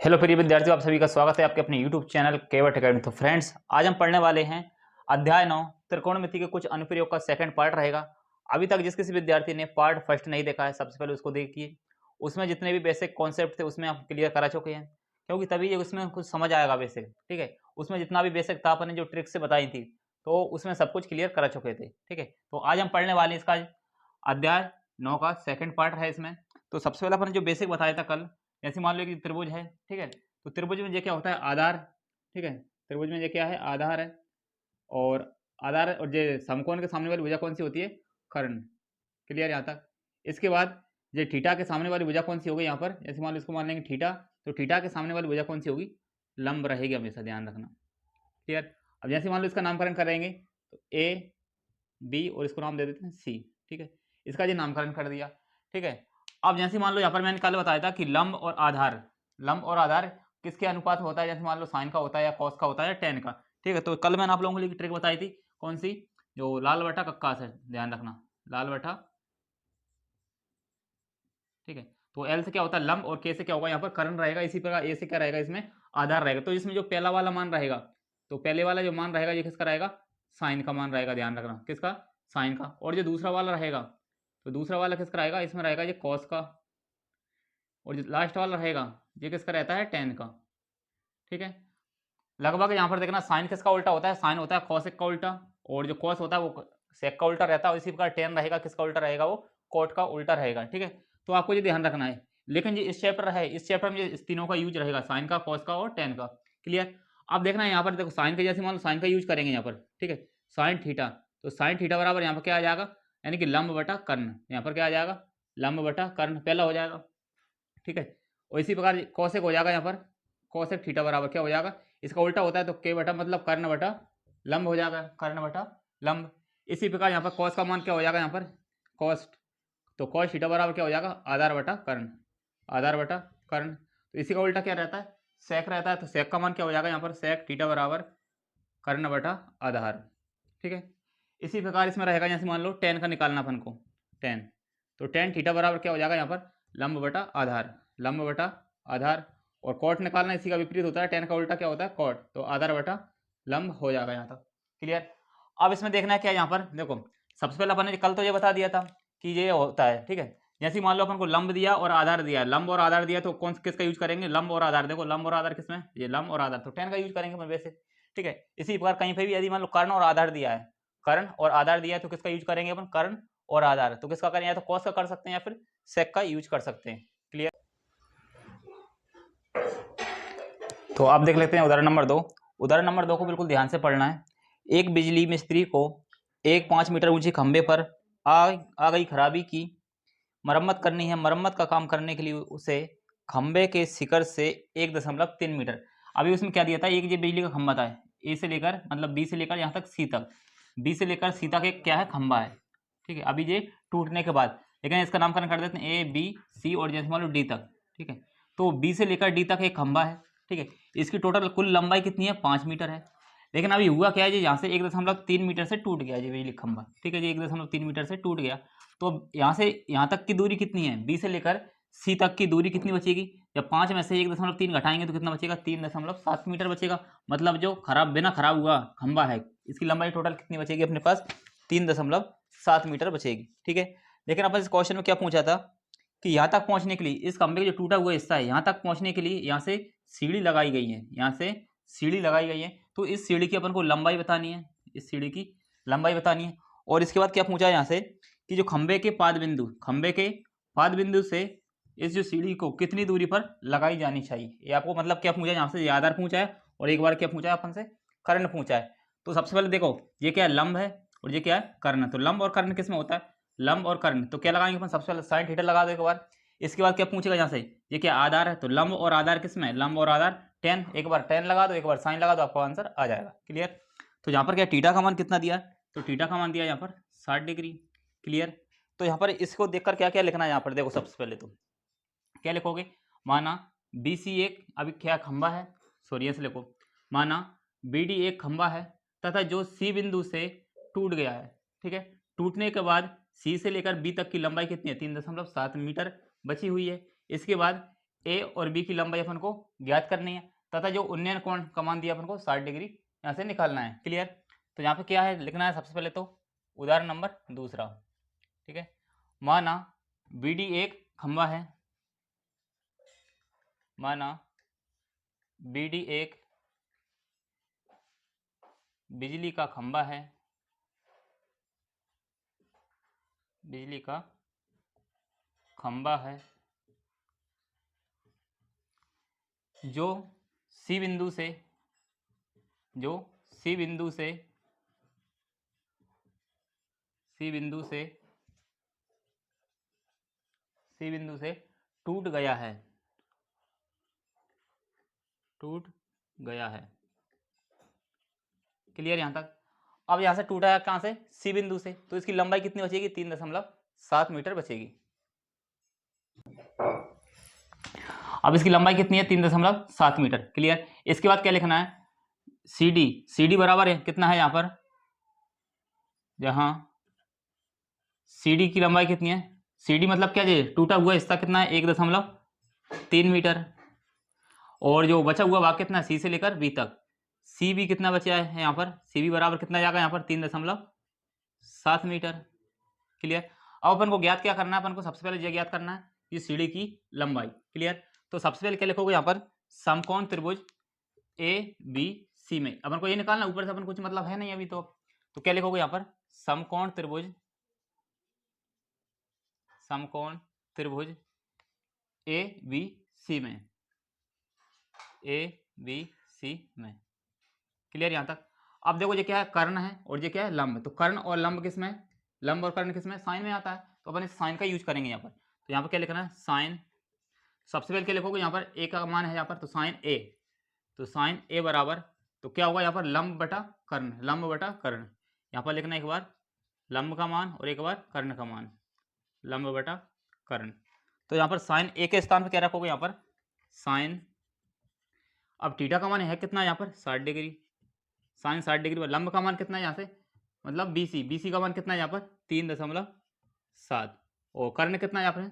Hello प्रिय विद्यार्थियों, आप सभी का स्वागत है आपके अपने YouTube चैनल केवट अकेडमी। तो फ्रेंड्स, आज हम पढ़ने वाले हैं अध्याय 9 त्रिकोणमिति के कुछ अनुप्रयोग का सेकंड पार्ट रहेगा। अभी तक जिस किसी विद्यार्थी ने पार्ट फर्स्ट नहीं देखा है, सबसे पहले उसको देखिए। उसमें जितने भी बेसिक कॉन्सेप्ट थे उसमें आप क्लियर करा चुके हैं, क्योंकि तभी ये उसमें कुछ समझ आएगा बेसिक। ठीक है, उसमें जितना भी बेसिक था अपन ने जो ट्रिक्स से बताई थी, तो उसमें सब कुछ क्लियर करा चुके थे। ठीक है, तो आज हम पढ़ने वाले हैं इसका अध्याय 9 का सेकंड पार्ट है इसमें। तो सबसे पहले अपन ने जो बेसिक बताया था कल, जैसे मान लो कि त्रिभुज है। ठीक है, तो त्रिभुज में ये क्या होता है, आधार। ठीक है, त्रिभुज में ये क्या है, आधार है। और आधार और ये समकोण के सामने वाली भुजा कौन सी होती है, कर्ण। क्लियर यहाँ तक। इसके बाद ये थीटा के सामने वाली भुजा कौन सी होगी यहाँ पर, जैसे मान लो इसको मान लेंगे थीटा, तो थीटा के सामने वाली भुजा कौन सी होगी, लंब रहेगी, हमेशा ध्यान रखना। क्लियर। अब जैसे मान लो इसका नामकरण करेंगे तो ए बी और इसको नाम दे देते हैं सी। ठीक है, इसका ये नामकरण कर दिया। ठीक है, अब जैसे मान लो यहाँ पर मैंने कल बताया था कि लंब और आधार, लंब और आधार किसके अनुपात होता है, जैसे मान लो साइन का होता है या कॉस का होता है या टेन का। ठीक है, तो कल मैंने आप लोगों को लिए ट्रिक बताई थी, कौन सी, जो लाल बटा कक्कास है, ध्यान रखना, लाल बटा। ठीक है, तो एल से क्या होता है लंब और के से क्या होगा यहाँ पर कर्ण रहेगा। इसी प्रकार ए से क्या रहेगा, इसमें आधार रहेगा। तो इसमें जो पहला वाला मान रहेगा, तो पहले वाला जो मान रहेगा ये किसका रहेगा, साइन का मान रहेगा, ध्यान रखना, किसका, साइन का। और जो दूसरा वाला रहेगा, तो दूसरा वाला किसका रहेगा, इसमें रहेगा ये कॉस का। और जो लास्ट वाला रहेगा ये किसका रहता है, टेन का। ठीक है, लगभग यहाँ पर देखना, साइन किसका उल्टा होता है, साइन होता है कॉसेक का उल्टा, और जो कॉस होता है वो सेक का उल्टा रहता है। इसी प्रकार टेन रहेगा किसका उल्टा रहेगा, वो कोट का उल्टा रहेगा। ठीक है, तो आपको ये ध्यान रखना है। लेकिन ये इस चैप्टर है, इस चैप्टर में इस तीनों का यूज रहेगा, साइन का, कॉस का और टेन का। क्लियर। अब देखना है यहाँ पर, देखो साइन का, जैसे मान लो साइन का यूज करेंगे यहाँ पर। ठीक है, साइन थीटा, तो साइन थीटा बराबर यहाँ पर क्या आ जाएगा, यानी कि लंब बटा कर्ण। यहाँ पर क्या आ जाएगा, लंब बटा कर्ण, पहला हो जाएगा। ठीक है, और इसी प्रकार कौशिक हो जाएगा यहाँ पर, कौशिक थीटा बराबर क्या हो जाएगा, इसका उल्टा होता है तो के बटा मतलब कर्ण बटा लंब हो जाएगा, कर्ण बटा लंब। इसी प्रकार यहाँ पर कॉस का मान क्या हो जाएगा यहाँ पर, कॉस, तो कॉस थीटा बराबर क्या हो जाएगा, आधार बटा कर्ण, आधार बटा कर्ण। तो इसी का उल्टा क्या रहता है, सेक रहता है, तो सेक का मान क्या हो जाएगा यहाँ पर, सेक थीटा बराबर कर्ण बटा आधार। ठीक है, इसी प्रकार इसमें रहेगा, जैसे मान लो टेन का निकालना अपन को, टेन, तो टेन थीटा बराबर क्या हो जाएगा यहाँ पर, लंब बटा आधार, लंब बटा आधार। और कॉट निकालना इसी का विपरीत होता है, टेन का उल्टा क्या होता है, कॉट, तो आधार बटा लंब हो जाएगा यहाँ तक। क्लियर। अब इसमें देखना है क्या, यहाँ पर देखो, सबसे पहले अपन ने कल तो ये बता दिया था कि ये होता है। ठीक है, जैसे मान लो अपन को लंब दिया और आधार दिया, लंब और आधार दिया, तो कौन किसका यूज करेंगे, लंब और आधार। देखो लंब और आधार किसमें, ये लंब और आधार, तो टेन का यूज करेंगे अपन वैसे। ठीक है, इसी प्रकार कहीं पे भी यदि मान लो कर्ण और आधार दिया है, कर्ण और आधार दिया है, तो किसका यूज करेंगे अपन, कर्ण और आधार। तो किसका करें, या तो कॉस का कर सकते हैं या फिर सेक का यूज कर सकते हैं। क्लियर। तो आप देख लेते हैं उदाहरण नंबर 2। उदाहरण नंबर 2 को बिल्कुल ध्यान से पढ़ना है। एक बिजली मिस्त्री को एक 5 मीटर ऊंचे खंभे पर आ गई खराबी की मरम्मत करनी है। मरम्मत का काम करने के लिए उसे खंभे के शिखर से 1.3 मीटर, अभी उसमें क्या दिया था, एक ये बिजली का खंभा था, ए से लेकर मतलब बी से लेकर यहाँ तक सी तक, बी से लेकर सी तक एक क्या है, खंभा है। ठीक है, अभी ये टूटने के बाद, लेकिन इसका नामकरण कर देते हैं ए बी सी और जैसे मान लो डी तक। ठीक है, तो बी से लेकर डी तक एक खंभा है। ठीक है, इसकी टोटल कुल लंबाई कितनी है, 5 मीटर है। लेकिन अभी हुआ क्या है, जी यहाँ से 1.3 मीटर से टूट गया जी बिजली खंभा। ठीक है जी, 1.3 मीटर से टूट गया। तो यहाँ से यहाँ तक की दूरी कितनी है, बी से लेकर सी तक की दूरी कितनी बचेगी, जब 5 में से 1.3 घटाएंगे तो कितना बचेगा, 3.7 मीटर बचेगा। मतलब जो खराब, बिना खराब हुआ खंभा है, इसकी लंबाई टोटल कितनी बचेगी अपने पास, 3.7 मीटर बचेगी। ठीक है, लेकिन अपन इस क्वेश्चन में क्या पूछा था कि यहाँ तक पहुँचने के लिए, इस खंभे का जो टूटा हुआ हिस्सा है, यहाँ तक पहुँचने के लिए यहाँ से सीढ़ी लगाई गई है, यहाँ से सीढ़ी लगाई गई है। तो इस सीढ़ी की अपन को लंबाई बतानी है, इस सीढ़ी की लंबाई बतानी है। और इसके बाद क्या पूछा है यहाँ से कि जो खंभे के पाद बिंदु, खंभे के पाद बिंदु से इस जो सीढ़ी को कितनी दूरी पर लगाई जानी चाहिए, ये आपको मतलब क्या पूछा है यहाँ से, ये आधार पूछा है और एक बार क्या पूछा है अपन से, कर्ण पूछा है। तो सबसे पहले देखो ये क्या है, लंब है और ये क्या है, कर्ण। तो लंब और कर्ण किस में होता है, लंब और कर्ण। तो क्या लगाएंगे अपन, सबसे पहले साइन थीटा लगा दो एक बार। इसके बाद क्या पूछेगा यहाँ से, ये क्या आधार है, तो लंब और आधार किस में, लंब और आधार टेन, एक बार टेन लगा दो, एक बार साइन लगा दो, आपका आंसर आ जाएगा। क्लियर। तो यहाँ पर क्या थीटा का मान कितना दिया, तो थीटा का मान दिया यहाँ पर 60 डिग्री। क्लियर। तो यहाँ पर इसको देखकर क्या क्या लिखना है, यहाँ पर देखो सबसे पहले तो क्या लिखोगे, माना बी सी एक अभी क्या खंबा है, सॉरी ऐसे लिखो, माना बी डी एक खंबा है तथा जो सी बिंदु से टूट गया है। ठीक है, टूटने के बाद सी से लेकर बी तक की लंबाई कितनी है, 3.7 मीटर बची हुई है। इसके बाद ए और बी की लंबाई अपन को ज्ञात करनी है तथा जो उन्नयन कोण का मान दिया अपन को 60 डिग्री यहाँ से निकालना है। क्लियर। तो यहाँ पे क्या है लिखना है सबसे पहले तो उदाहरण नंबर दूसरा। ठीक है, माना BD एक खंभा है, माना BD एक बिजली का खंभा है, बिजली का खंभा है जो सी बिंदु से टूट गया है, क्लियर यहां तक। अब यहां से टूटा है कहां से, सी बिंदु से, तो इसकी लंबाई कितनी बचेगी, 3.7 मीटर बचेगी। अब इसकी लंबाई कितनी है, 3.7 मीटर। क्लियर। इसके बाद क्या लिखना है, CD बराबर है कितना है, यहां पर जहां CD की लंबाई कितनी है, CD मतलब क्या है, टूटा हुआ हिस्सा कितना है, 1.3 मीटर, और जो बचा हुआ भाग कितना है, C से लेकर B तक, CB कितना बचा है यहाँ पर, CB बराबर कितना जाएगा यहाँ पर, 3.7 मीटर। क्लियर। अब अपन को ज्ञात क्या करना है, अपन को सबसे पहले ये ज्ञात करना है कि CD की लंबाई। क्लियर। तो सबसे पहले क्या लिखोगे यहाँ पर, समकोण त्रिभुज ABC में, अपन को ये निकालना, ऊपर से अपन कुछ मतलब है नहीं अभी तो क्या लिखोगे यहाँ पर, समकोण त्रिभुज ABC में। क्लियर यहां तक। अब देखो ये क्या है, कर्ण है और ये क्या है, लंब। तो कर्ण और लंब किसमें, लंब और कर्ण किसमें, साइन में आता है, तो अपन इस साइन का यूज करेंगे यहाँ पर। तो यहाँ पर क्या लिखना है, साइन, सबसे पहले क्या लिखोगे यहाँ पर, ए का मान है यहाँ पर, तो साइन ए, बराबर, तो क्या होगा यहाँ पर, लंब बटा कर्ण, यहाँ पर लिखना एक बार लंब का मान और एक बार कर्ण का मान, लंब बटा कर्ण। तो यहाँ पर साइन ए के स्थान पर क्या रखोगे, यहाँ पर साइन, अब थीटा का मान है कितना यहाँ पर, 60 डिग्री, साइन 60 डिग्री पर लंब का मान कितना है यहाँ से, मतलब BC का मान कितना है यहाँ पर, 3.7, और कर्ण कितना है यहाँ पर,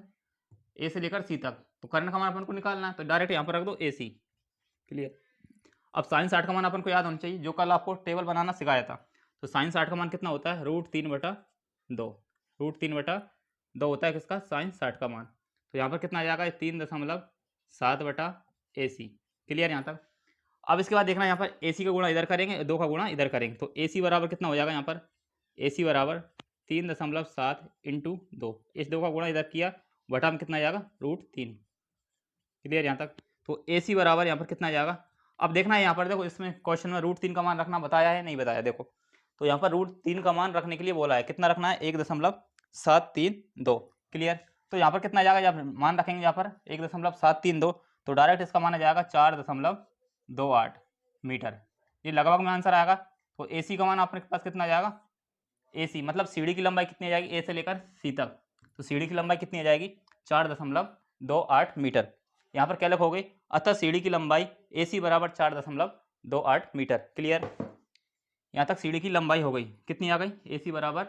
ए से लेकर सी तक, तो कर्ण का मान अपन को निकालना है, तो डायरेक्ट यहाँ पर रख दो AC। क्लियर। अब साइन 60 का मान अपन को याद होना चाहिए, जो कल आपको टेबल बनाना सिखाया था। तो साइन 60 का मान कितना होता है, √3/2 होता है किसका, साइन 60 का मान। तो यहाँ पर कितना आ जाएगा, 3.7/AC। क्लियर यहाँ तक। अब इसके बाद देखना यहाँ पर AC का गुणा इधर करेंगे, 2 का गुणा इधर करेंगे, तो AC बराबर कितना हो जाएगा यहाँ पर, AC बराबर 3.7 × 2, इस 2 का गुणा इधर किया, बटा में कितना आ जाएगा, √3। क्लियर यहाँ तक। तो AC बराबर यहाँ पर कितना आ जाएगा, अब देखना है यहाँ पर, देखो इसमें क्वेश्चन में √3 का मान रखना बताया है, नहीं बताया, देखो तो यहाँ पर √3 का मान रखने के लिए बोला है, कितना रखना है, 1.732। क्लियर। तो यहाँ पर कितना आ जाएगा, जब मान रखेंगे यहाँ पर 1.732, तो डायरेक्ट इसका मान आ जाएगा 4.28 मीटर, ये लगभग में आंसर आएगा। तो AC का मान आपके पास कितना आ जाएगा, AC मतलब CD की लंबाई कितनी आ जाएगी, A से लेकर C तक, तो CD की लंबाई कितनी आ जाएगी, 4.28 मीटर। यहाँ पर क्या लिखोगे, अतः CD की लंबाई AC बराबर 4.28 मीटर। क्लियर। यहाँ तक CD की लंबाई हो गई, कितनी आ गई, AC बराबर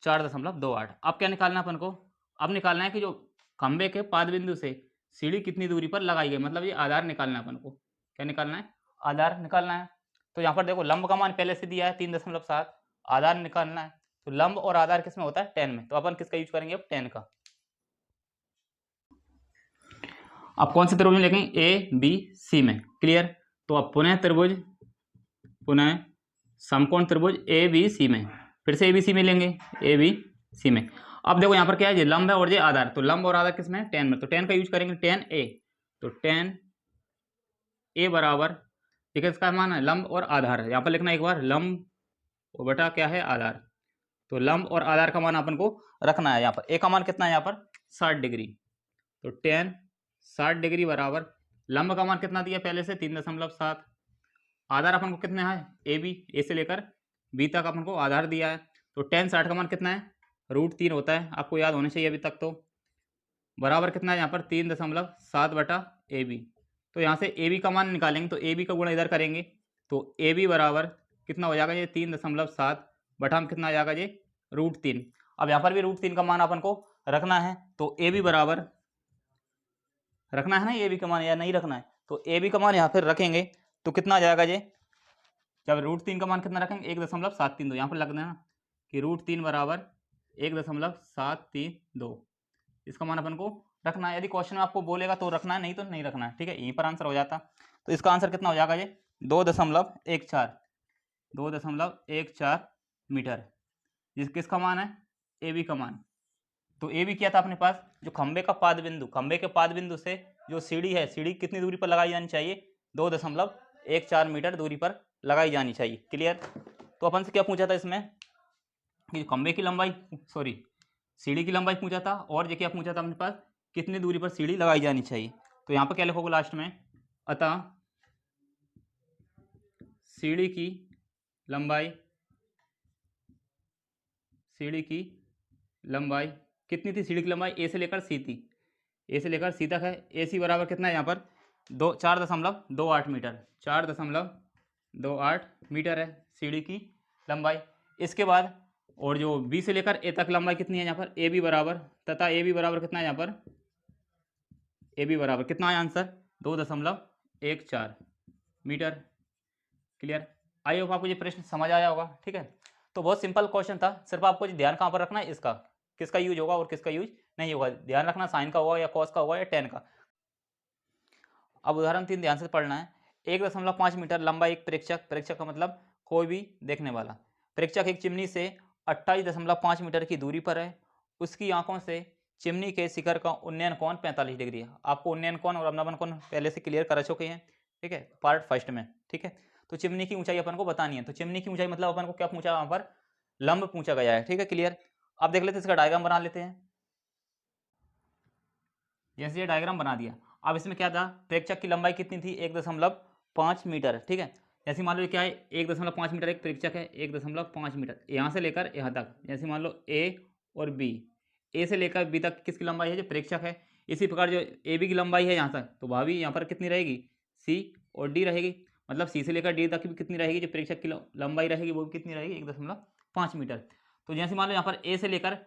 4.28। अब क्या निकालना है अपन को, अब निकालना है कि जो खंबे के पाद बिंदु से CD कितनी दूरी पर लगाई गई, मतलब ये आधार निकालना है अपन को, क्या निकालना है, आधार निकालना है। तो यहाँ पर देखो लंब का मान पहले से दिया है 3.7, आधार निकालना है, तो लंब और आधार किस में होता है, 10 में, तो अपन किसका यूज करेंगे, अब 10 का। अब कौन से त्रिभुज में लिखेंगे, ABC में। क्लियर। तो अब पुनः समकोण त्रिभुज ABC में, फिर से ABC में लेंगे, ABC में। अब देखो यहाँ पर क्या है, ये लंब है और ये आधार, तो लंब और आधार किसमें है, 10 में, तो 10 का यूज करेंगे, 10A, तो 10A बराबर, ठीक है, इसका मान है लंब और आधार है, यहाँ पर लिखना एक बार लंब और बटा क्या है, आधार, तो लंब और आधार का मान अपन को रखना है। यहाँ पर A का मान कितना है, यहाँ पर 60 डिग्री, तो 10 60 डिग्री बराबर लंब का मान कितना दिया पहले से, 3.7, आधार अपन को कितना है, AB, A से लेकर B तक अपन को आधार दिया है, तो 10 60 का मान कितना है, √3 होता है, आपको याद होने चाहिए अभी तक। तो बराबर कितना है यहाँ पर, 3.7/AB। तो यहाँ से AB का मान निकालेंगे, तो AB का गुणा इधर करेंगे, तो AB बराबर कितना हो जाएगा, ये 3.7 बटा में कितना आ जाएगा, ये √3। अब यहाँ पर भी √3 का मान अपन को रखना है, तो AB बराबर रखना है ना ए बी का मान या नहीं रखना है? तो ए बी का मान यहाँ पर रखेंगे तो कितना आ जाएगा ये, जब √3 का मान कितना रखेंगे 1.732, यहाँ पर लग देना कि √3 बराबर 1.732, इसका मान अपन को रखना है। यदि क्वेश्चन में आपको बोलेगा तो रखना है, नहीं तो नहीं रखना है, ठीक है, यहीं पर आंसर हो जाता। तो इसका आंसर कितना हो जाएगा ये 2.14 मीटर, जिस किसका मान है ए बी का मान। तो ए बी क्या था अपने पास, जो खंबे का पाद बिंदु, खंबे के पाद बिंदु से जो सीढ़ी है, सीढ़ी कितनी दूरी पर लगाई जानी चाहिए, 2.14 मीटर दूरी पर लगाई जानी चाहिए। क्लियर। तो अपन से क्या पूछा था इसमें कि खंबे की लंबाई, सॉरी सीढ़ी की लंबाई पूछा था, और ये क्या पूछा था अपने पास, कितनी दूरी पर सीढ़ी लगाई जानी चाहिए। तो यहाँ पर क्या लिखोगे लास्ट में, अतः सीढ़ी की लंबाई कितनी थी, सीढ़ी की लंबाई ए से लेकर सी थी, ए से लेकर सी तक है। ए सी बराबर कितना है यहाँ पर 4.28 मीटर, 4.28 मीटर है सीढ़ी की लंबाई। इसके बाद और जो बी से लेकर ए तक लंबाई कितनी है यहाँ पर, ए बी बराबर, तथा ए बी बराबर कितना है यहाँ पर, ए बी बराबर कितना है answer 2.14 metre. Clear. I hope आपको ये प्रश्न समझ आया होगा। ठीक है, तो बहुत सिंपल क्वेश्चन था, सिर्फ आपको ध्यान कहाँ पर रखना है, इसका किसका यूज होगा और किसका यूज नहीं होगा, ध्यान रखना साइन का होगा या कॉस का होगा या टेन का। अब उदाहरण 3 ध्यान से पढ़ना है। 1.5 मीटर लंबा एक प्रेक्षक, प्रेक्षक का मतलब कोई भी देखने वाला, प्रेक्षक एक चिमनी से 28.5 मीटर की दूरी पर है। उसकी आंखों से चिमनी के शिखर का उन्नयन कोण 45 डिग्री है। आपको उन्नयन कोण और अवनमन कोण पहले से क्लियर कर चुके हैं, ठीक है, पार्ट फर्स्ट में। ठीक है, तो चिमनी की ऊंचाई अपन को बतानी है। तो चिमनी की ऊंचाई मतलब अपन को क्या पूछा, वहां पर लंब पूछा गया है। ठीक है, क्लियर। अब देख लेते हैं, इसका डायग्राम बना लेते हैं। जैसे ये डायग्राम बना दिया, अब इसमें क्या था, प्रेक्षक की लंबाई कितनी थी 1.5 मीटर। ठीक है, जैसे मान लो क्या है 1.5 मीटर एक प्रेक्षक है, 1.5 मीटर यहाँ से लेकर यहाँ तक। जैसे मान लो ए और बी, ए से लेकर बी तक किसकी लंबाई है, जो प्रेक्षक है। इसी प्रकार जो ए बी की लंबाई है यहाँ तक, तो वह भी यहाँ पर कितनी रहेगी, सी और डी रहेगी। मतलब सी से लेकर डी तक भी कितनी रहेगी, जो प्रेक्षक की लंबाई रहेगी वो भी कितनी रहेगी 1.5 मीटर। तो जैसे मान लो यहाँ पर ए से लेकर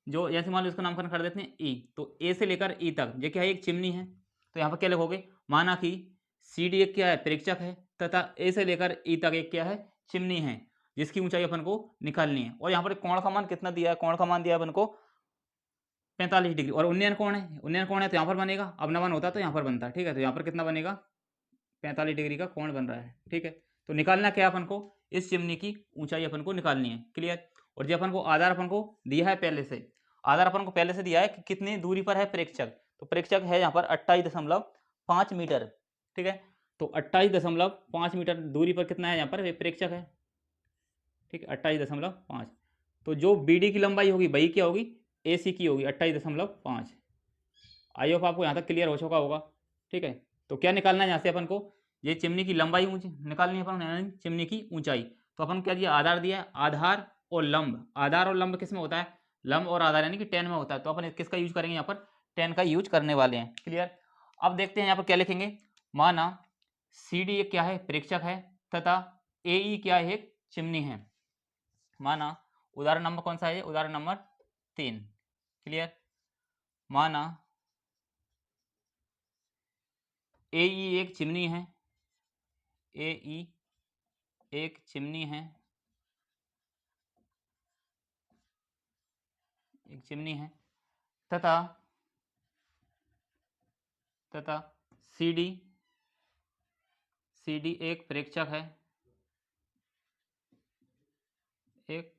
जो, जैसे मान लो इसका नामकरण कर देते हैं ई, तो ए से लेकर ई तक ये क्या है, एक चिमनी है। तो यहाँ पर क्या लिखोगे, माना कि सी डी एक क्या है, प्रेक्षक है, तथा ए से लेकर ई तक एक क्या है, चिमनी है, जिसकी ऊंचाई अपन को निकालनी है। और यहाँ पर कोण का मान कितना दिया है, कोण का मान दिया है अपन को 45 डिग्री। और उन्नयन कोण है, उन्नयन कोण है तो यहाँ पर बनेगा, अवनमन होता तो यहाँ पर बनता। ठीक है, तो यहाँ पर कितना बनेगा 45 डिग्री का कोण बन रहा है। ठीक है, तो निकालना क्या अपन को, इस चिमनी की ऊंचाई अपन को निकालनी है। क्लियर। और जो अपन को आधार अपन को दिया है पहले से, आधार अपन को पहले से दिया है कि कितनी दूरी पर है प्रेक्षक। तो प्रेक्षक है यहाँ पर 28.5 मीटर। ठीक है, तो 28.5 मीटर दूरी पर कितना है यहाँ पर प्रेक्षक है। ठीक है, 28.5। तो जो बी डी की लंबाई होगी वही क्या होगी, ए सी की होगी 28.5। आई होप आपको यहाँ तक क्लियर हो चुका होगा। ठीक है, तो क्या निकालना है यहाँ से अपन को, ये चिमनी की लंबाई ऊंची निकालनी है अपन, चिमनी की ऊंचाई। तो अपन क्या दिया, आधार दिया है, आधार और लंब। आधार और लंब किस में होता है, लंब और आधार यानी कि 10 में होता है। तो अपन किसका यूज करेंगे, यहाँ पर 10 का यूज करने वाले हैं। क्लियर। अब देखते हैं यहाँ पर क्या लिखेंगे, माना सी डी एक क्या है, प्रेक्षक है, तथा ए ई क्या है, एक चिमनी है। माना उदाहरण नंबर कौन सा है, उदाहरण नंबर 3। क्लियर। माना ए ई एक चिमनी है, ए ई एक चिमनी है, एक चिमनी है, तथा सी डी एक प्रेक्षक है, एक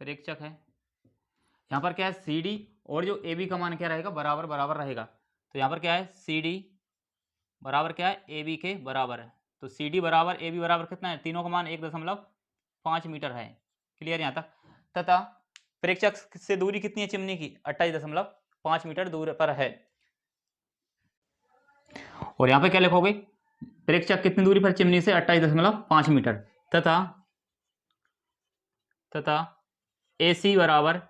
प्रेक्षक है। यहाँ पर क्या है, सी डी और जो ए बी का मान क्या रहेगा, बराबर बराबर रहेगा। तो यहाँ पर क्या है, सी डी बराबर क्या है, ए बी के बराबर है। तो सी डी बराबर ए बी बराबर कितना है, तीनों का मान 1.5 मीटर है। क्लियर यहाँ तक। तथा प्रेक्षक से दूरी कितनी है चिमनी की, 28.5 मीटर दूर पर है। और यहाँ पे क्या लिखोगे, प्रेक्षक कितनी दूरी पर चिमनी से, 28.5 मीटर, तथा AC बराबर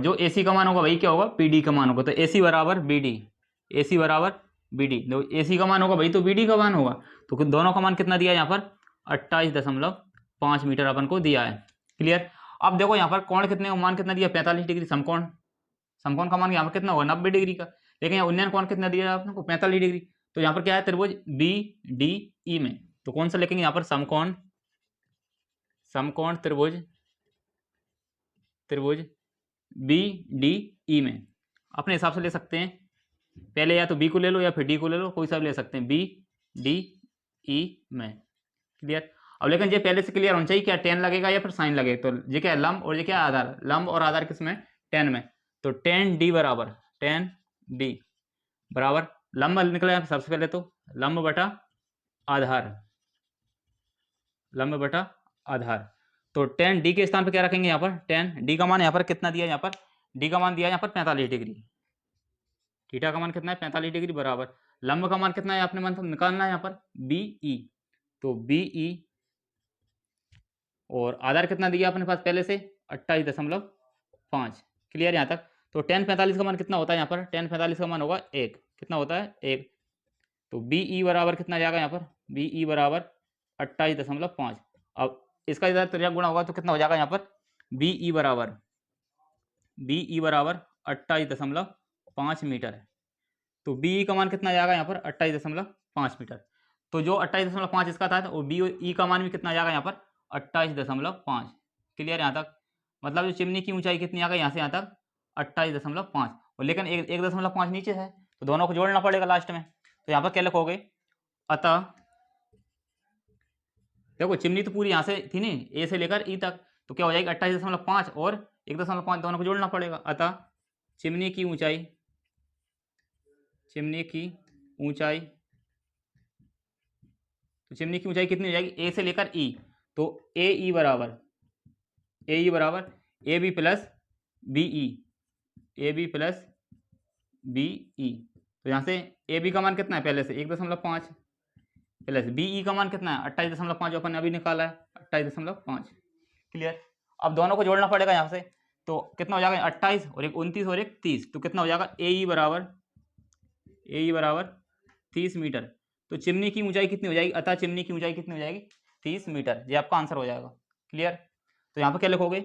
जो AC का मान होगा वही क्या होगा, BD का मान होगा। तो AC बराबर BD, तो AC का मान होगा वही तो BD का मान होगा। तो दोनों का मान कितना दिया है यहाँ पर, 28.5 मीटर अपन को दिया है। क्लियर। अब देखो यहाँ पर कोण कितने मान कितना दिया, 45 डिग्री। समकोण का मान यहाँ पर कितना होगा, 90 डिग्री का। लेकिन यहाँ उन्नयन कोण कितना दिया है आपने को 45 डिग्री। तो यहाँ पर क्या है त्रिभुज बी डी ई में, तो कौन सा लिखेंगे यहाँ पर समकोण त्रिभुज बी डी ई में। अपने हिसाब से ले सकते हैं, पहले या तो बी को ले लो या फिर डी को ले लो, कोई सा भी ले सकते हैं, बी डी ई में। क्लियर। अब लेकिन ये पहले से क्लियर होना चाहिए क्या टेन लगेगा या फिर साइन लगेगा। तो ये क्या है लंब और ये क्या है आधार, लंब और आधार किसमें टेन में। तो टेन डी बराबर लंब निकला सबसे पहले तो लंब बटा आधार, तो टेन डी के स्थान पे क्या रखेंगे यहाँ पर, टेन डी का मान यहाँ पर कितना दिया, यहाँ पर डी का मान दिया यहाँ पर 45 डिग्री, थीटा का मान कितना है 45 डिग्री बराबर लंब का मान कितना है आपने मान निकालना है यहाँ पर बीई, तो बीई और आधार कितना दिया अपने पास पहले से 28.5। क्लियर यहाँ तक। तो टेन 45 का मान कितना होता है यहाँ पर, टेन 45 का मान होगा 1, कितना होता है 1। तो बीई बराबर कितना जाएगा यहाँ पर, बीई बराबर 28.5। अब इसका इधर त्रिज्या गुणा होगा तो कितना हो जाएगा यहाँ पर, बीई बराबर 28.5 मीटर है। तो बीई का मान कितना जाएगा यहाँ पर 28.5 मीटर। तो जो 28.5 इसका था वो बीई का मान भी कितना जाएगा यहाँ पर 28.5। क्लियर यहाँ तक। मतलब जो चिमनी की ऊंचाई कितनी आ गई यहाँ से यहाँ तक 28.5, और लेकिन 1.5 नीचे है तो दोनों को जोड़ना पड़ेगा लास्ट में। तो यहाँ पर क्या लिखोगे, अतः देखो चिमनी तो पूरी यहाँ से थी नहीं ए से लेकर ई तक, तो क्या हो जाएगी 28.5 और 1.5 दोनों को जोड़ना पड़ेगा। अतः चिमनी की ऊंचाई तो चिमनी की ऊंचाई कितनी हो जाएगी ए से लेकर ई, तो ए ई बराबर ए बी प्लस बीई, तो यहाँ से ए बी का मान कितना है पहले से 1.5 प्लस बीई का मान कितना है 28.5 जो अपन ने अभी निकाला है 28.5। क्लियर। अब दोनों को जोड़ना पड़ेगा यहाँ से, तो कितना हो जाएगा 28 और एक 29 और एक 30, तो कितना हो जाएगा ए बराबर 30 मीटर। तो चिमनी की ऊंचाई कितनी हो जाएगी, अतः चिमनी की ऊंचाई कितनी हो जाएगी 30 मीटर। ये आपका आंसर हो जाएगा। क्लियर। तो यहाँ पर क्या लिखोगे,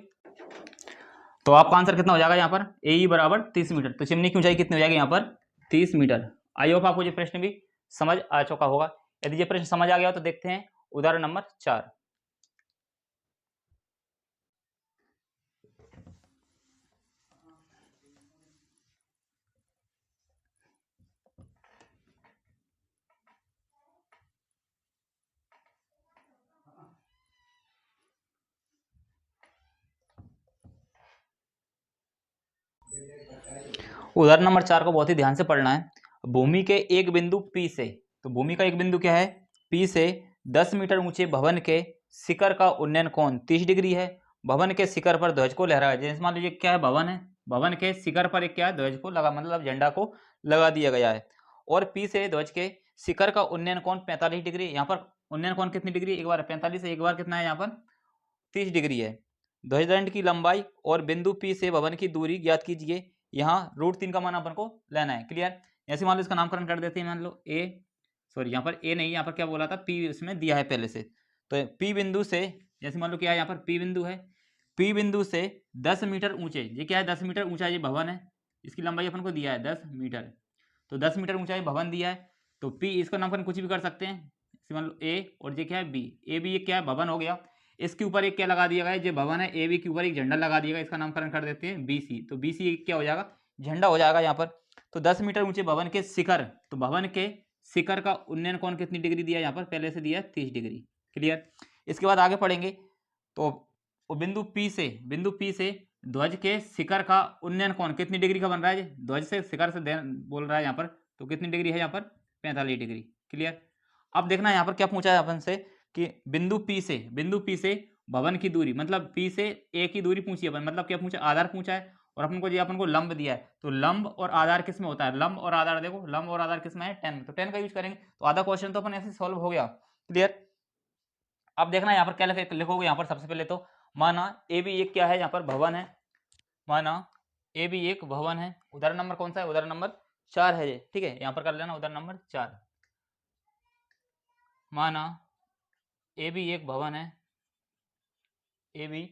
तो आपका आंसर कितना हो जाएगा यहाँ पर ए बराबर 30 मीटर। तो चिमनी की ऊंचाई कितनी हो जाएगी यहाँ पर 30 मीटर। आई होप आपको ये प्रश्न भी समझ आ चुका होगा। यदि ये प्रश्न समझ आ गया तो देखते हैं उदाहरण नंबर 4। उदाहरण नंबर 4 को बहुत ही ध्यान से पढ़ना है। भूमि के एक बिंदु P से, तो भूमि का एक बिंदु क्या है P से 10 मीटर ऊंचे भवन के शिखर का उन्नयन कोण 30 डिग्री है। भवन के शिखर पर ध्वज को लहराया, जैसे मान लीजिए क्या है भवन है, भवन के शिखर पर एक क्या है ध्वज को लगा, मतलब झंडा को लगा दिया गया है। और P से ध्वज के शिखर का उन्नयन कोण 45 डिग्री। यहाँ पर उन्नयन कोण कितनी डिग्री, एक बार 45 है, एक बार कितना है यहाँ पर 30 डिग्री है। ध्वजदंड की लंबाई और बिंदु P से भवन की दूरी ज्ञात कीजिए। यहाँ √3 का मान अपन को लेना है। क्लियर। ऐसे मान लो इसका नामकरण कर देते हैं, मान लो यहाँ पर ए नहीं, यहाँ पर क्या बोला था P इसमें दिया है पहले से। तो P बिंदु से, जैसे मान लो क्या है यहाँ पर P बिंदु है, P बिंदु से 10 मीटर ऊंचे, ये क्या है 10 मीटर ऊंचा ये भवन है, इसकी लंबाई अपन को दिया है 10 मीटर। तो 10 मीटर ऊंचा ये भवन दिया है, तो P इसका नामकरण कुछ भी कर सकते हैं। जैसे मान लो A और ये क्या है B, ए बी ये क्या है भवन हो गया, इसके ऊपर एक क्या लगा दिया गया है, जो भवन है ए बी के ऊपर एक झंडा लगा दिया गया, इसका नामकरण कर देते हैं BC। तो BC क्या हो जाएगा झंडा हो जाएगा यहाँ पर। तो 10 मीटर ऊंचे भवन के शिखर, तो भवन के शिखर का उन्नयन कोण कितनी डिग्री दिया है यहाँ पर पहले से दिया है 30 डिग्री। क्लियर। इसके बाद आगे पढ़ेंगे, तो बिंदु P से ध्वज के शिखर का उन्नयन कोण कितनी डिग्री का बन रहा है, ध्वज से शिखर से बोल रहा है यहाँ पर, तो कितनी डिग्री है यहाँ पर 45 डिग्री। क्लियर। अब देखना यहाँ पर क्या पूछा है अपन से कि बिंदु P से भवन की दूरी, मतलब P से A की दूरी पूछी है अपन, मतलब क्या पूछा आधार पूछा है, और अपन को लंब दिया है। तो लंब और आधार किस में होता है, लंब और आधार देखो, लंब और आधार किस में है 10 में, तो 10 का यूज करेंगे। तो आधा क्वेश्चन तो अपन ऐसे सॉल्व हो गया। क्लियर। अब देखना यहाँ पर क्या लिखोगे, यहाँ पर सबसे पहले तो माना ए बी एक क्या है यहाँ पर भवन है, माना ए बी एक भवन है। उदाहरण नंबर कौन सा है, उदाहरण नंबर 4 है ये। ठीक है, यहाँ पर कर लेना उदाहरण नंबर 4। माना ए बी एक भवन है, ए बी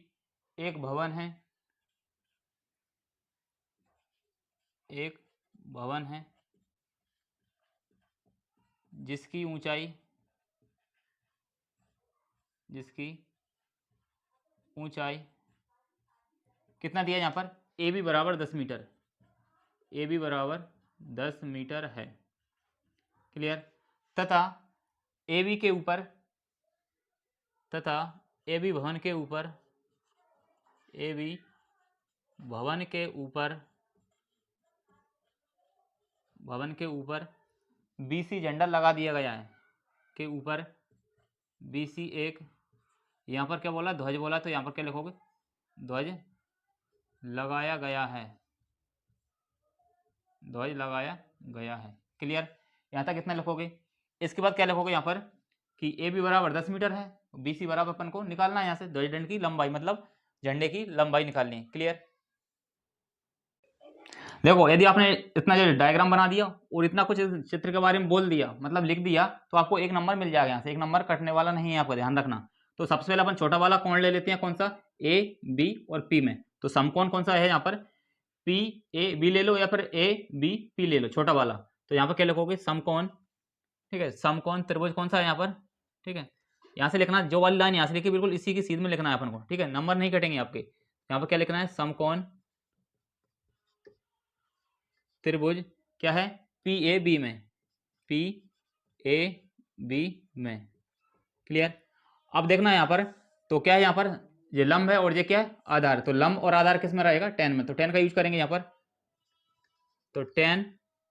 एक भवन है, जिसकी ऊंचाई कितना दिया यहाँ पर, ए बी बराबर 10 मीटर, ए बी बराबर 10 मीटर है। क्लियर। तथा ए बी के ऊपर, ए बी भवन के ऊपर, ए बी भवन के ऊपर बीसी झंडा लगा दिया गया है, के ऊपर बीसी एक, यहाँ पर क्या बोला, ध्वज बोला, तो यहाँ पर क्या लिखोगे, ध्वज लगाया गया है, ध्वज लगाया गया है। क्लियर। यहाँ तक कितना लिखोगे। इसके बाद क्या लिखोगे यहाँ पर कि ए बी बराबर 10 मीटर है, बी सी बराबर अपन को निकालना है यहाँ से ध्वज दंड की लंबाई, मतलब झंडे की लंबाई निकालनी है। क्लियर। देखो यदि आपने इतना जो डायग्राम बना दिया और इतना कुछ चित्र के बारे में बोल दिया, मतलब लिख दिया, तो आपको एक नंबर मिल जाएगा। यहाँ से एक नंबर कटने वाला नहीं है, आपको ध्यान रखना। तो सबसे पहले अपन छोटा वाला कोण ले लेते हैं, कौन सा, ए बी और पी में। तो समकोण कौन सा है यहाँ पर, पी ए बी ले लो या फिर ए बी पी ले लो, छोटा वाला। तो यहाँ पर क्या लिखोगे, समकोण। ठीक है, समकोण त्रिभुज कौन सा है यहाँ पर। ठीक है, यहाँ से लिखना, जो वाली लाइन यहाँ से लिखी बिल्कुल इसी की सीध में लिखना है अपन को। ठीक है, नंबर नहीं कटेंगे आपके। यहाँ पर क्या लिखना है, समकोण त्रिभुज क्या है, पी ए बी में, पी ए बी में। क्लियर। अब देखना यहाँ पर, तो क्या है यहाँ पर, ये लंब है और ये क्या है, आधार। तो लंब और आधार किस में रहेगा, tan में। तो tan का यूज करेंगे यहाँ पर। तो tan,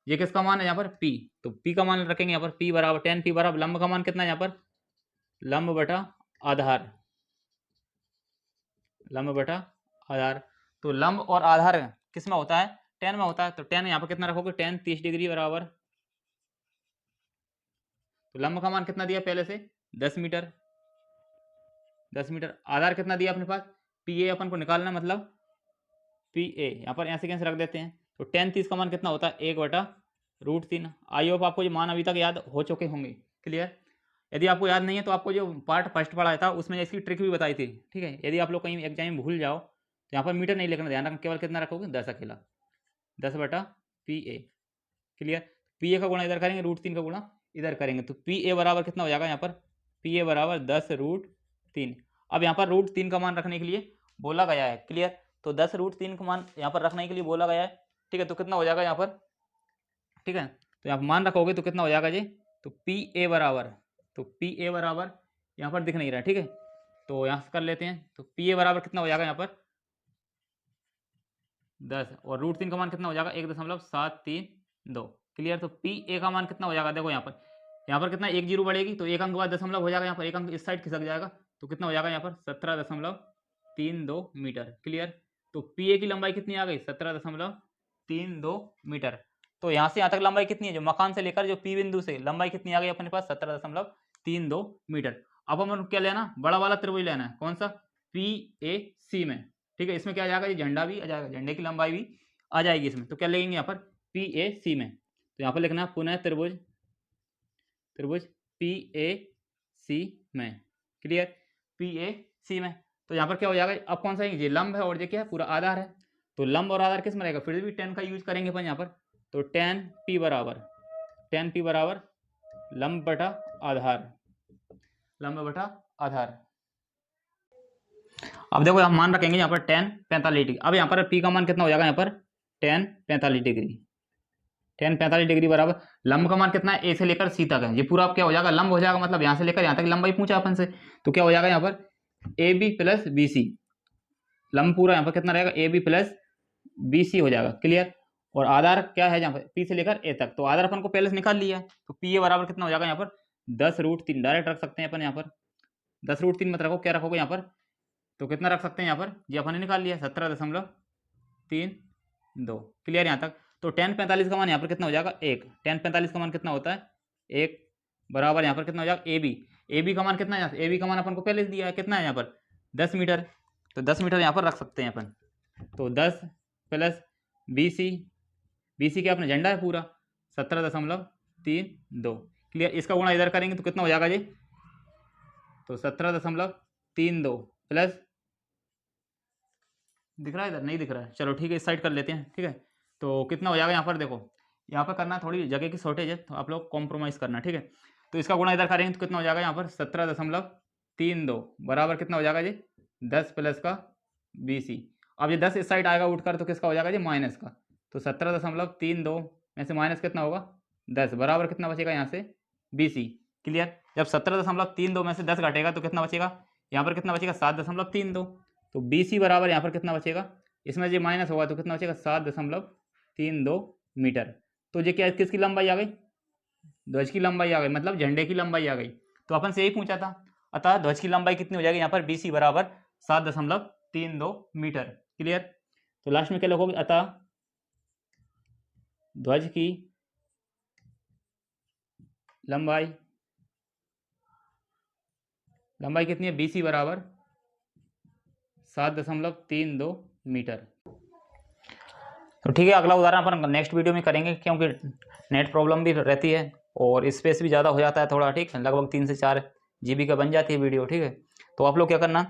ये किसका मान है यहाँ पर, p। तो p का मान रखेंगे यहाँ पर, p बराबर tan p बराबर लंब का मान कितना है यहाँ पर, लंब बटा आधार, लंब बटा आधार। तो लंब और आधार किस में होता है, tan में होता है। तो tan यहाँ पर कितना रखोगे, tan 30 डिग्री बराबर, तो लंब का मान कितना दिया पहले से, 10 मीटर, 10 मीटर। आधार कितना दिया अपने पास, पी ए अपन को निकालना, मतलब पी ए यहाँ पर ऐसे कैसे रख देते हैं। तो tan 30 का मान कितना होता है, 1/√3। आई होप आपको ये मान अभी तक याद हो चुके होंगे। क्लियर। यदि आपको याद नहीं है तो आपको जो पार्ट फर्स्ट पढ़ाया था उसमें इसकी ट्रिक भी बताई थी। ठीक है, यदि आप लोग कहीं एग्जाम में भूल जाओ तो यहाँ पर मीटर नहीं लिखना, ध्यान रखना, केवल कितना रखोगे, 10 अकेला, 10/PA। क्लियर। पी ए का गुणा इधर करेंगे, √3 का गुणा इधर करेंगे, तो पी ए बराबर कितना हो जाएगा यहाँ पर, पी ए बराबर 10√3। अब यहाँ पर √3 का मान रखने के लिए बोला गया है। क्लियर। तो 10√3 का मान यहाँ पर रखने के लिए बोला गया है। ठीक है, तो कितना हो जाएगा यहाँ पर। ठीक है, तो यहाँ पर मान रखोगे तो कितना हो जाएगा जी, तो पी ए बराबर, तो पी ए बराबर यहाँ पर दिख नहीं रहा है। ठीक है, तो यहाँ से कर लेते हैं। तो पी ए बराबर कितना हो जाएगा यहाँ पर, 10, और √3 का मान कितना हो जाएगा, 1.732। क्लियर। तो पी ए का मान कितना हो जाएगा, देखो यहाँ पर कितना, 1 जीरो बढ़ेगी तो एक अंक के बाद दशमलव हो जाएगा, यहाँ पर एक अंक इस साइड खिसक जाएगा, तो कितना हो जाएगा यहाँ पर, 17.32 मीटर। क्लियर। तो पी ए की लंबाई कितनी आ गई, 17.32 मीटर। तो यहाँ से यहाँ तक लंबाई कितनी है, जो मकान से लेकर जो पी बिंदु से लंबाई कितनी आ गई अपने पास, 17.32 मीटर। अब हम क्या लेना, बड़ा वाला त्रिभुज लेना है, कौन सा, पी ए सी में। ठीक है, इसमें क्या आ जाएगा, ये झंडा भी आ जाएगा, झंडे की लंबाई भी आ जाएगी इसमें। तो क्या लेंगे यहाँ पर, पी ए सी में। तो यहाँ पर लिखना है पुनः त्रिभुज पी ए सी में। क्लियर। पी ए सी में। तो यहाँ पर क्या हो जाएगा, अब कौन सा है, ये लंब है और ये क्या है, पूरा आधार है। तो लंब और आधार किस में रहेगा, फिर भी tan का यूज करेंगे अपन यहाँ पर। तो tan p बराबर लंब बटा आधार, लंब बटा आधार। अब देखो हम मान रखेंगे यहाँ पर tan 45 डिग्री। अब यहाँ पर p का मान कितना हो जाएगा, यहाँ पर tan 45 डिग्री, tan 45 डिग्री बराबर लंब का मान कितना है, ए से लेकर सी तक है। ये पूरा क्या हो जाएगा, लंब हो जाएगा, मतलब यहाँ से लेकर यहाँ तक लंबाई पूछा अपन से। तो क्या हो जाएगा यहाँ पर, A B plus B C, लंब पूरा यहाँ पर कितना रहेगा, A B plus B C हो जाएगा। क्लियर। और आधार क्या है यहाँ पर, पी से लेकर ए तक। तो आधार अपन को पहले से निकाल लिया है, तो पी ए बराबर कितना हो जाएगा यहाँ पर, 10√3 डायरेक्ट रख सकते हैं अपन यहाँ पर। 10√3 मत रखो, क्या रखोगे यहाँ पर, तो कितना रख सकते हैं यहाँ पर, ये अपन ने निकाल लिया 17.32। क्लियर यहाँ तक। तो tan 45 का मान यहाँ पर कितना हो जाएगा, 1। tan 45 का मान कितना होता है, 1 बराबर यहाँ पर कितना हो जाएगा, ए बी का मान कितना है, ए बी का मान अपन को पहले से दिया है, कितना है यहाँ पर, 10 मीटर। तो 10 मीटर यहाँ पर रख सकते हैं अपन। तो 10 प्लस बी सी क्या अपना झंडा है पूरा, 17.32। क्लियर। इसका गुणा इधर करेंगे तो कितना हो जाएगा जी, तो 17.32 प्लस, दिख रहा है इधर, नहीं दिख रहा है, चलो ठीक है, इस साइड कर लेते हैं। ठीक है, तो कितना हो जाएगा यहाँ पर, देखो यहाँ पर करना थोड़ी जगह की शॉर्टेज है, तो आप लोग कॉम्प्रोमाइज़ करना, ठीक है। तो इसका गुणा इधर करेंगे तो कितना हो जाएगा यहाँ पर 17.32 बराबर कितना हो जाएगा जी 10 प्लस का 20। अब ये 10 इस साइड आएगा उठकर तो किसका हो जाएगा जी माइनस का। तो 17.32 में से माइनस कितना होगा 10 बराबर कितना बचेगा यहाँ से 20। क्लियर। जब 17.32 में से 10 घटेगा तो कितना बचेगा यहाँ पर कितना बचेगा 7.32। तो 20 बराबर यहाँ पर कितना बचेगा, इसमें जो माइनस होगा तो कितना बचेगा 7.32 मीटर। तो ये क्या किसकी लंबाई आ गई, ध्वज की लंबाई आ गई, मतलब झंडे की लंबाई आ गई। तो अपन से यही पूछा था। अतः ध्वज की लंबाई कितनी हो जाएगी यहाँ पर BC बराबर 7.32 मीटर। क्लियर। तो लास्ट में क्या लिखोगे, अतः ध्वज की लंबाई कितनी है BC बराबर 7.32 मीटर। तो ठीक है, अगला उदाहरण अपन नेक्स्ट वीडियो में करेंगे, क्योंकि नेट प्रॉब्लम भी रहती है और स्पेस भी ज़्यादा हो जाता है थोड़ा, ठीक है, लगभग 3 से 4 GB का बन जाती है वीडियो, ठीक है। तो आप लोग क्या करना,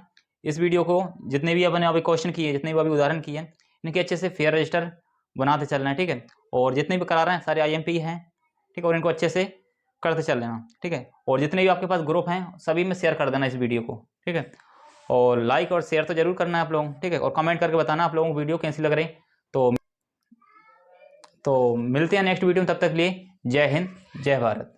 इस वीडियो को जितने भी अपने अभी क्वेश्चन किए, जितने भी अभी उदाहरण किए, इनके अच्छे से फेयर रजिस्टर बनाते चलना है, ठीक है। और जितने भी करा रहे हैं सारे IMP हैं, ठीक है, और इनको अच्छे से करते चल लेना, ठीक है। और जितने भी आपके पास ग्रुप हैं सभी में शेयर कर देना इस वीडियो को, ठीक है। और लाइक और शेयर तो जरूर करना है आप लोग, ठीक है। और कमेंट करके बताना आप लोगों को वीडियो कैसी लग रही। तो मिलते हैं नेक्स्ट वीडियो में, तब तक के लिए जय हिंद जय भारत।